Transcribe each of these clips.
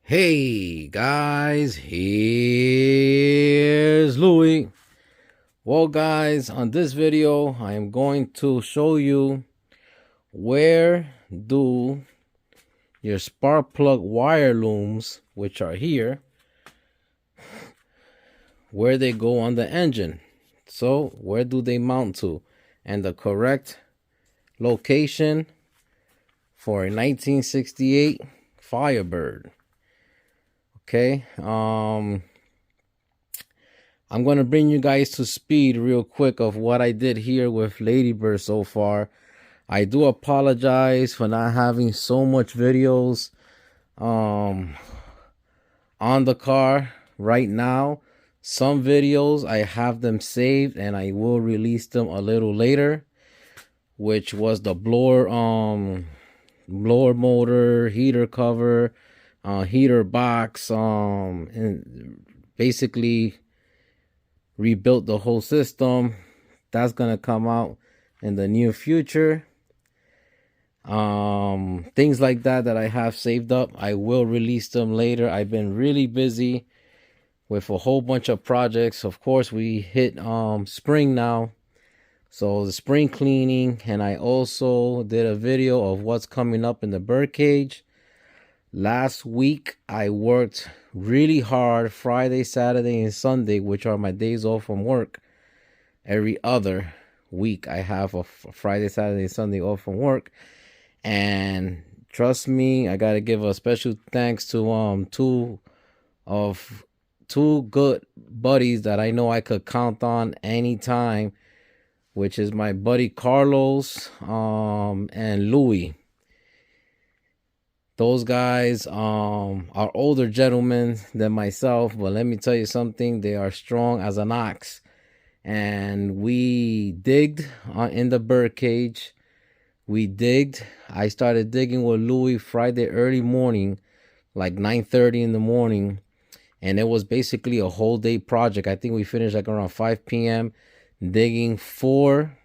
Hey guys, here's Louie. Well guys, on this video I am going to show you where do your spark plug wire looms, which are here, where they go on the engine. So where do they mount to, and the correct location for a 1968 Firebird. Okay, I'm going to bring you guys to speed real quick of what I did here with Ladybird so far. I do apologize for not having so much videos on the car right now. Some videos I have them saved and I will release them a little later, which was the blower motor, heater cover, heater box, and basically rebuilt the whole system. That's gonna come out in the near future. Things like that I have saved up, I will release them later. I've been really busy with a whole bunch of projects. Of course, we hit spring now, so the spring cleaning, and I also did a video of what's coming up in the bird cage. Last week I worked really hard Friday, Saturday, and Sunday, which are my days off from work. Every other week I have a Friday, Saturday, and Sunday off from work. And trust me, I gotta give a special thanks to two good buddies that I know I could count on anytime, which is my buddy Carlos and Louis. Those guys are older gentlemen than myself, but let me tell you something, they are strong as an ox. And we digged in the bird cage. I started digging with Louis Friday early morning, like 9:30 in the morning, and it was basically a whole day project. I think we finished like around 5 p.m. digging 4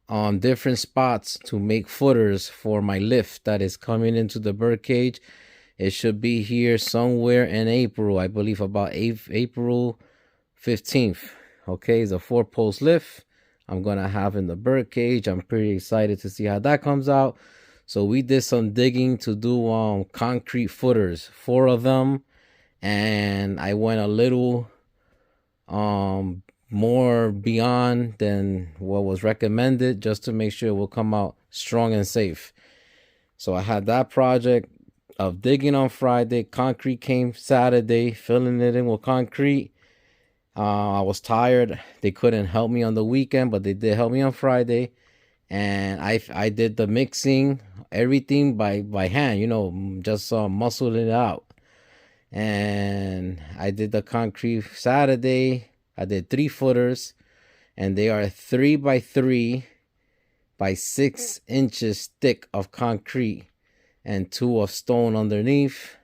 on different spots to make footers for my lift that is coming into the bird cage. It should be here somewhere in April, I believe about April 15th. Okay, it's a 4-post lift I'm gonna have in the bird cage. I'm pretty excited to see how that comes out. So we did some digging to do concrete footers, 4 of them, and I went a little more beyond than what was recommended, just to make sure it will come out strong and safe. So I had that project of digging on Friday. Concrete came Saturday, filling it in with concrete. I was tired. They couldn't help me on the weekend, but they did help me on Friday. And I did the mixing, everything by hand, just muscling it out. And I did the concrete Saturday. I did 3 footers, and they are 3 by 3 by 6 inches thick of concrete, and 2 of stone underneath,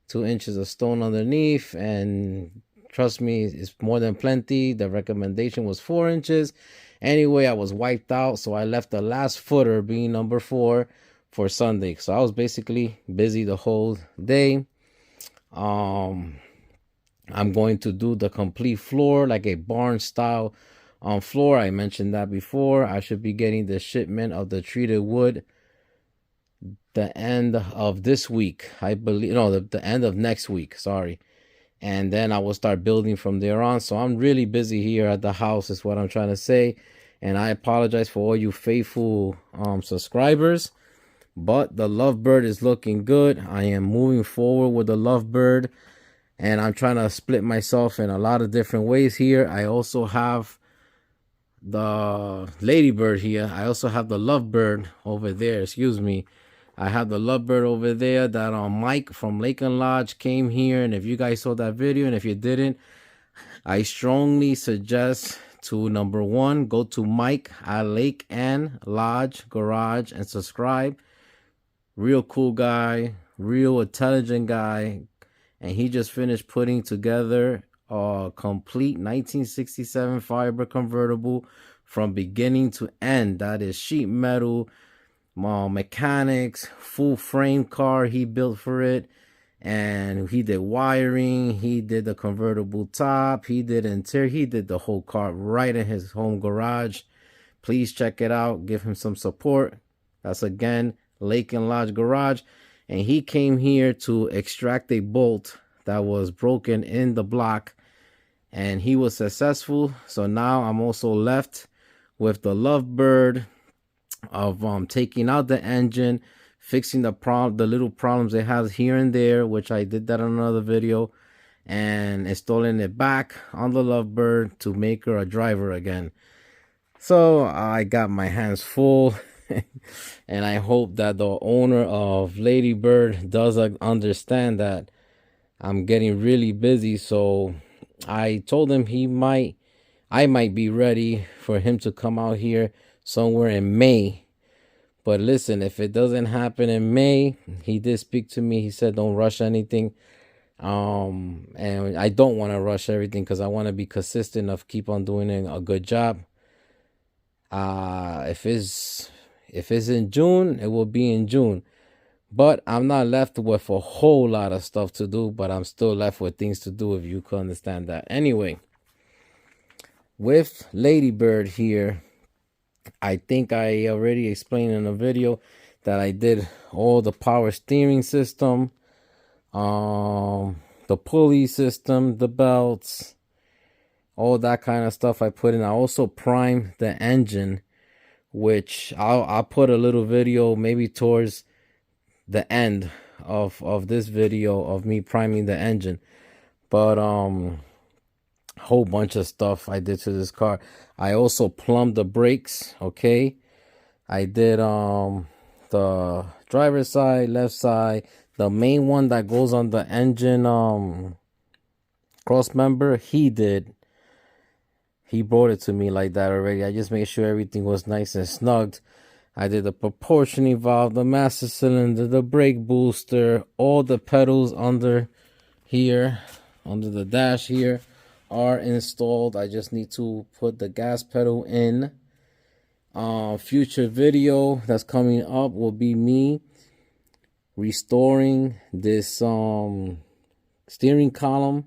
2 inches of stone underneath. And trust me, it's more than plenty. The recommendation was 4 inches. Anyway, I was wiped out, so I left the last footer, being number 4, for Sunday. So I was basically busy the whole day. I'm going to do the complete floor, like a barn style floor. I mentioned that before. I should be getting the shipment of the treated wood the end of this week, I believe. No, the end of next week, sorry. And then I will start building from there on. So I'm really busy here at the house, is what I'm trying to say. And I apologize for all you faithful subscribers, but the Lovebird is looking good. I am moving forward with the Lovebird, and I'm trying to split myself in a lot of different ways here. I also have the Ladybird here. I also have the Lovebird over there. Excuse me. I have the Lovebird over there that Mike from Lake and Lodge came here. And if you guys saw that video, and if you didn't, I strongly suggest to, number 1, go to Mike at Lake and Lodge Garage and subscribe. Real cool guy, real intelligent guy. And he just finished putting together a complete 1967 Firebird convertible from beginning to end. That is sheet metal, mechanics, full frame car he built for it. And he did wiring, he did the convertible top, he did interior, he did the whole car right in his home garage. Please check it out, give him some support. That's again Lake and Lodge Garage. And he came here to extract a bolt that was broken in the block, and he was successful. So now I'm also left with the Lovebird of taking out the engine, fixing the little problems it has here and there, which I did that in another video, and installing it back on the Lovebird to make her a driver again. So I got my hands full. And I hope that the owner of Ladybird does understand that I'm getting really busy. So I told him I might be ready for him to come out here somewhere in May. But listen, if it doesn't happen in May, he did speak to me. He said don't rush anything. And I don't want to rush everything because I want to be consistent of keep on doing a good job. If it's in June, it will be in June. But I'm not left with a whole lot of stuff to do, but I'm still left with things to do, if you can understand that. Anyway, with Ladybird here, I think I already explained in a video that I did all the power steering system, the pulley system, the belts, all that kind of stuff I put in. I also primed the engine, which I'll put a little video maybe towards the end of this video of me priming the engine. But whole bunch of stuff I did to this car. I also plumbed the brakes. Okay, I did the driver's side, left side, the main one that goes on the engine cross member. He brought it to me like that already. I just made sure everything was nice and snugged. I did the proportioning valve, the master cylinder, the brake booster, all the pedals under here, under the dash here, are installed. I just need to put the gas pedal in. Future video that's coming up will be me restoring this steering column.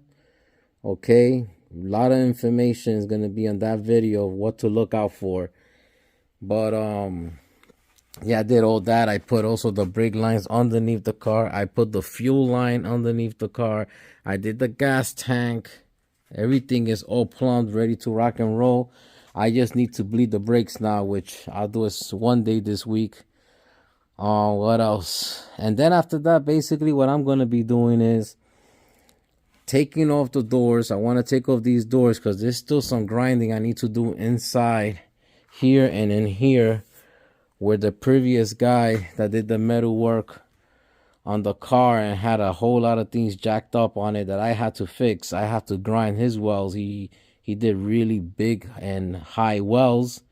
Okay, a lot of information is going to be on that video of what to look out for. But yeah, I did all that. I put also the brake lines underneath the car. I put the fuel line underneath the car. I did the gas tank. Everything is all plumbed, ready to rock and roll. I just need to bleed the brakes now, which I'll do it one day this week. What else? And then after that, basically what I'm going to be doing is taking off the doors. I want to take off these doors because there's still some grinding I need to do inside here and in here, where the previous guy that did the metal work on the car and had a whole lot of things jacked up on it that I had to fix. I have to grind his wells. He did really big and high wells,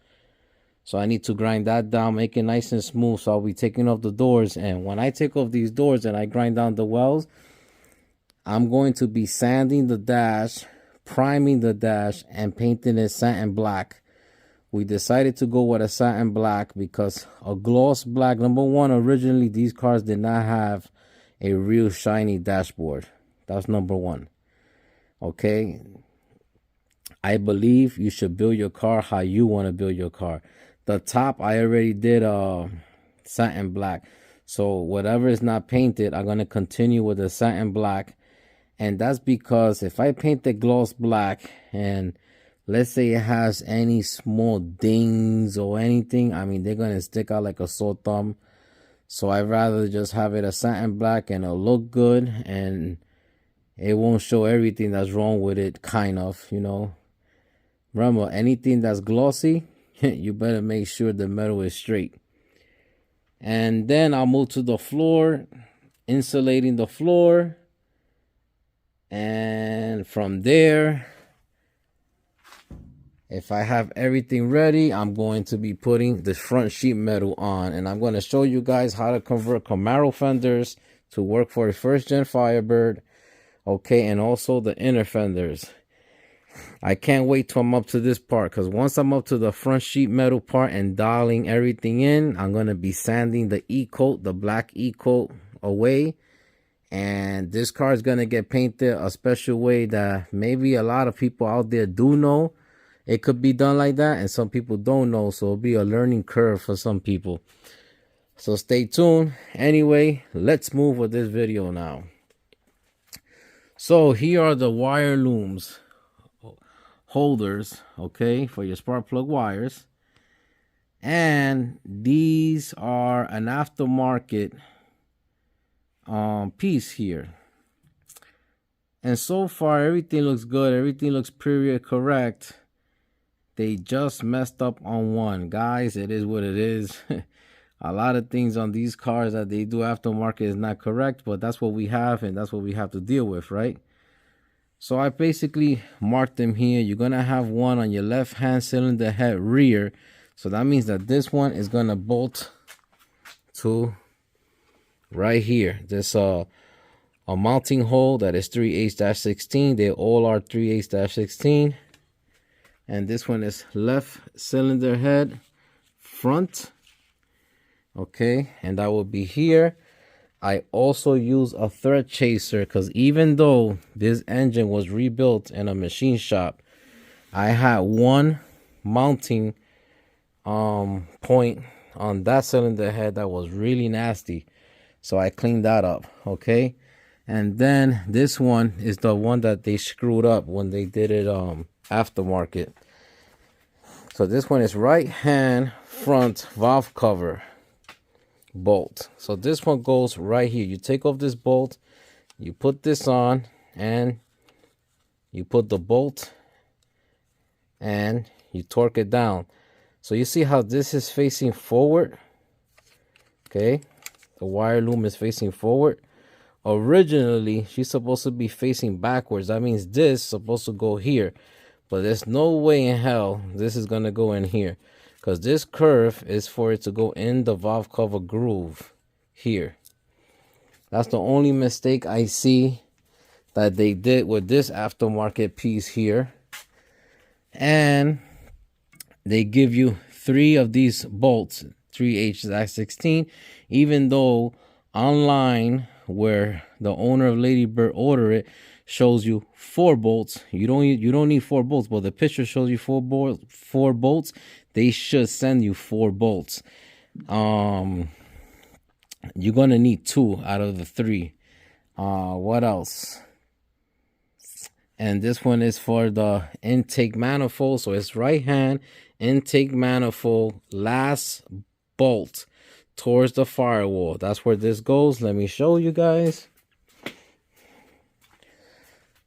so I need to grind that down, make it nice and smooth. So I'll be taking off the doors, and when I take off these doors and I grind down the wells, I'm going to be sanding the dash, priming the dash, and painting it satin black. We decided to go with a satin black because a gloss black, number one, originally these cars did not have a real shiny dashboard. That's number one. Okay, I believe you should build your car how you want to build your car. The top I already did satin black, so whatever is not painted, I'm going to continue with the satin black. And that's because if I paint the gloss black and let's say it has any small dings or anything, I mean, they're going to stick out like a sore thumb. So I'd rather just have it a satin black and it'll look good and it won't show everything that's wrong with it, kind of, you know. Remember, anything that's glossy, you better make sure the metal is straight. And then I'll move to the floor, insulating the floor. And from there, if I have everything ready, I'm going to be putting the front sheet metal on. And I'm going to show you guys how to convert Camaro fenders to work for a first gen Firebird. Okay, and also the inner fenders. I can't wait till I'm up to this part, because once I'm up to the front sheet metal part and dialing everything in, I'm going to be sanding the E-coat, the black E-coat away. And this car is going to get painted a special way that maybe a lot of people out there do know. It could be done like that, and some people don't know, so it'll be a learning curve for some people. So stay tuned. Anyway, let's move with this video now. So here are the wire looms holders, okay, for your spark plug wires. And these are an aftermarket piece here. And so far everything looks good, everything looks period correct. They just messed up on one. Guys, it is what it is. A lot of things on these cars that they do aftermarket is not correct, but that's what we have, and that's what we have to deal with, right? So I basically marked them here. You're going to have one on your left hand cylinder head rear. So that means that this one is going to bolt to right here. There's a mounting hole that is 3/8-16. They all are 3/8-16. And this one is left cylinder head front. Okay, and that will be here. I also use a thread chaser, because even though this engine was rebuilt in a machine shop, I had one mounting point on that cylinder head that was really nasty. So I cleaned that up, okay? And then this one is the one that they screwed up when they did it aftermarket. So this one is right hand front valve cover bolt. So this one goes right here. You take off this bolt, you put this on, and you put the bolt and you torque it down. So you see how this is facing forward? Okay, the wire loom is facing forward. Originally, she's supposed to be facing backwards. That means this is supposed to go here, but there's no way in hell this is gonna go in here, because this curve is for it to go in the valve cover groove here. That's the only mistake I see that they did with this aftermarket piece here. And they give you 3 of these bolts, 3/8-16, even though online where the owner of Lady Bird ordered it shows you 4 bolts. You don't need 4 bolts, but the picture shows you 4 bolts. They should send you 4 bolts. You're gonna need 2 out of the 3. What else? And this one is for the intake manifold. So it's right hand intake manifold, last bolt towards the firewall. That's where this goes. Let me show you guys.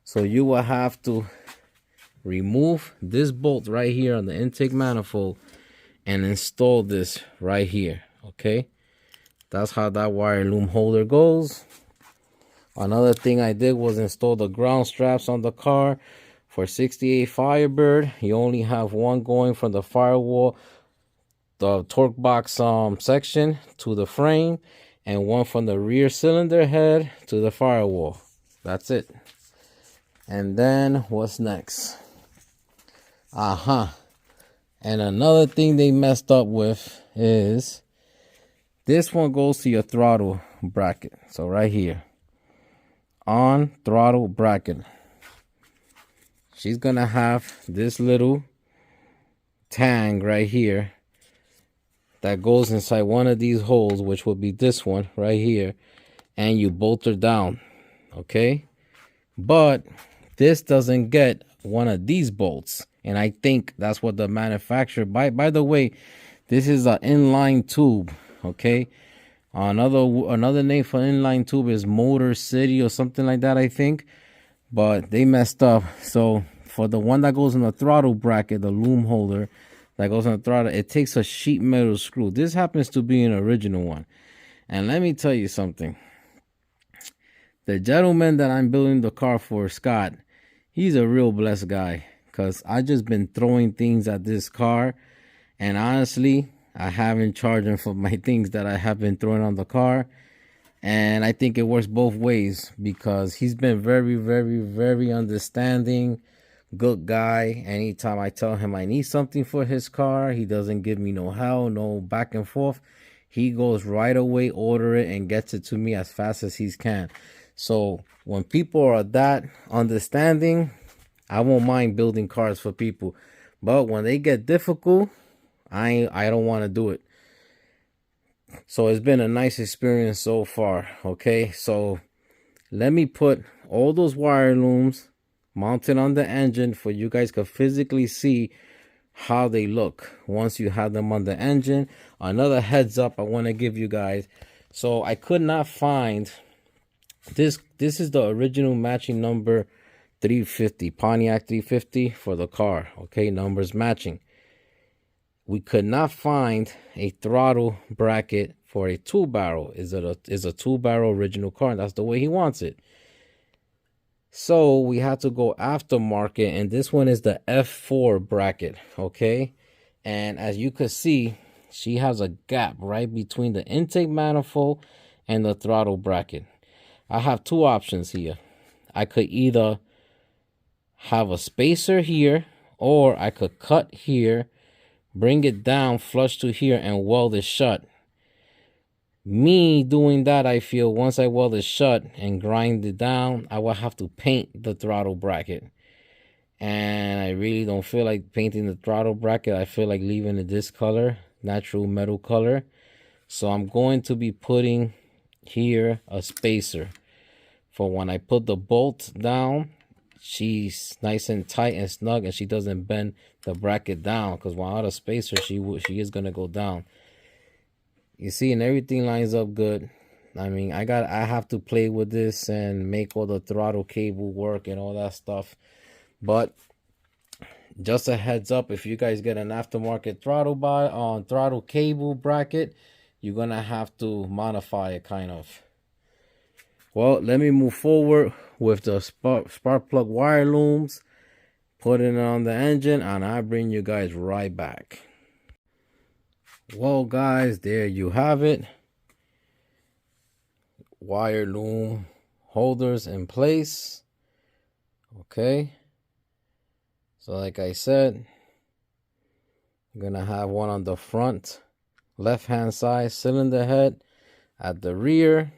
So you will have to remove this bolt right here on the intake manifold and install this right here. Okay, that's how that wire loom holder goes. Another thing I did was install the ground straps on the car. For 68 Firebird, you only have one going from the firewall, the torque box section to the frame, and one from the rear cylinder head to the firewall. That's it. And then what's next? And another thing they messed up with is this one goes to your throttle bracket. So right here on throttle bracket, she's gonna have this little tang right here that goes inside one of these holes, which would be this one right here, and you bolt her down. Okay, but this doesn't get one of these bolts, and I think that's what the manufacturer, by the way, this is an inline tube. Okay, another name for inline tube is Motor City or something like that, I think, but they messed up. So for the one that goes in the throttle bracket, the loom holder that goes on the throttle, it takes a sheet metal screw. This happens to be an original one, and let me tell you something. The gentleman that I'm building the car for, Scott, he's a real blessed guy, because I just been throwing things at this car, and honestly, I haven't charged him for my things that I have been throwing on the car. And I think it works both ways, because he's been very, very, very understanding, Good guy. Anytime I tell him I need something for his car, he doesn't give me no hell, no back and forth. He goes right away, order it, and gets it to me as fast as he can. So when people are that understanding, I won't mind building cars for people. But when they get difficult, I don't want to do it. So it's been a nice experience so far. Okay, so let me put all those wire looms mounted on the engine for you guys to physically see how they look once you have them on the engine. Another heads up I want to give you guys. So I could not find this. This is the original matching number 350, Pontiac 350 for the car. Okay, numbers matching. We could not find a throttle bracket for a 2-barrel. Is a 2-barrel original car, and that's the way he wants it. So we had to go aftermarket, and this one is the F4 bracket. Okay, and as you can see, she has a gap right between the intake manifold and the throttle bracket. I have two options here. I could either have a spacer here, or I could cut here, bring it down flush to here, and weld it shut. Me doing that, I feel once I weld it shut and grind it down, I will have to paint the throttle bracket. And I really don't feel like painting the throttle bracket. I feel like leaving it this color, natural metal color. So I'm going to be putting here a spacer for when I put the bolt down. She's nice and tight and snug, and she doesn't bend the bracket down, because without a spacer, she is gonna go down. You see, and everything lines up good. I mean, I have to play with this and make all the throttle cable work and all that stuff. But just a heads up, if you guys get an aftermarket throttle cable bracket, you're gonna have to modify it kind of. Well, let me move forward with the spark plug wire looms, putting it on the engine, and I bring you guys right back. Well, guys, there you have it. Wire loom holders in place. Okay. So like I said, you're going to have one on the front left-hand side cylinder head. At the rear,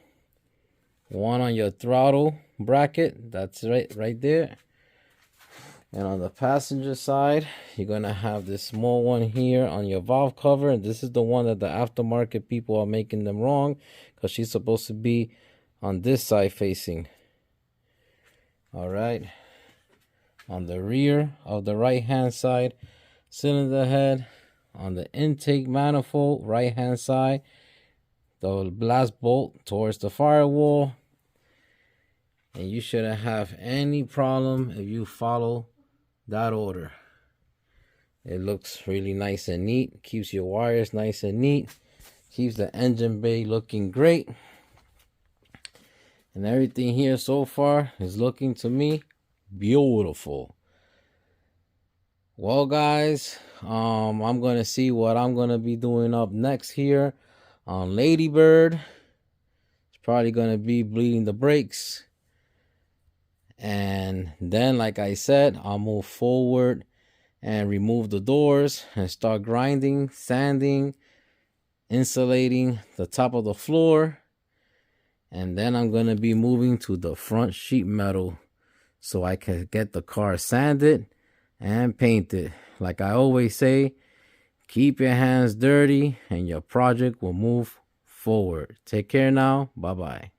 one on your throttle bracket. That's right there. And on the passenger side, you're going to have this small one here on your valve cover. And this is the one that the aftermarket people are making them wrong, because she's supposed to be on this side facing. All right. On the rear of the right-hand side cylinder head, on the intake manifold, right-hand side, the blast bolt towards the firewall. And you shouldn't have any problem if you follow that order. It looks really nice and neat. Keeps your wires nice and neat. Keeps the engine bay looking great. And everything here so far is looking to me beautiful. Well, guys, I'm going to see what I'm going to be doing up next here on Ladybird. It's probably going to be bleeding the brakes. And then, like I said, I'll move forward and remove the doors and start grinding, sanding, insulating the top of the floor. And then I'm going to be moving to the front sheet metal so I can get the car sanded and painted. Like I always say, keep your hands dirty and your project will move forward. Take care now. Bye-bye.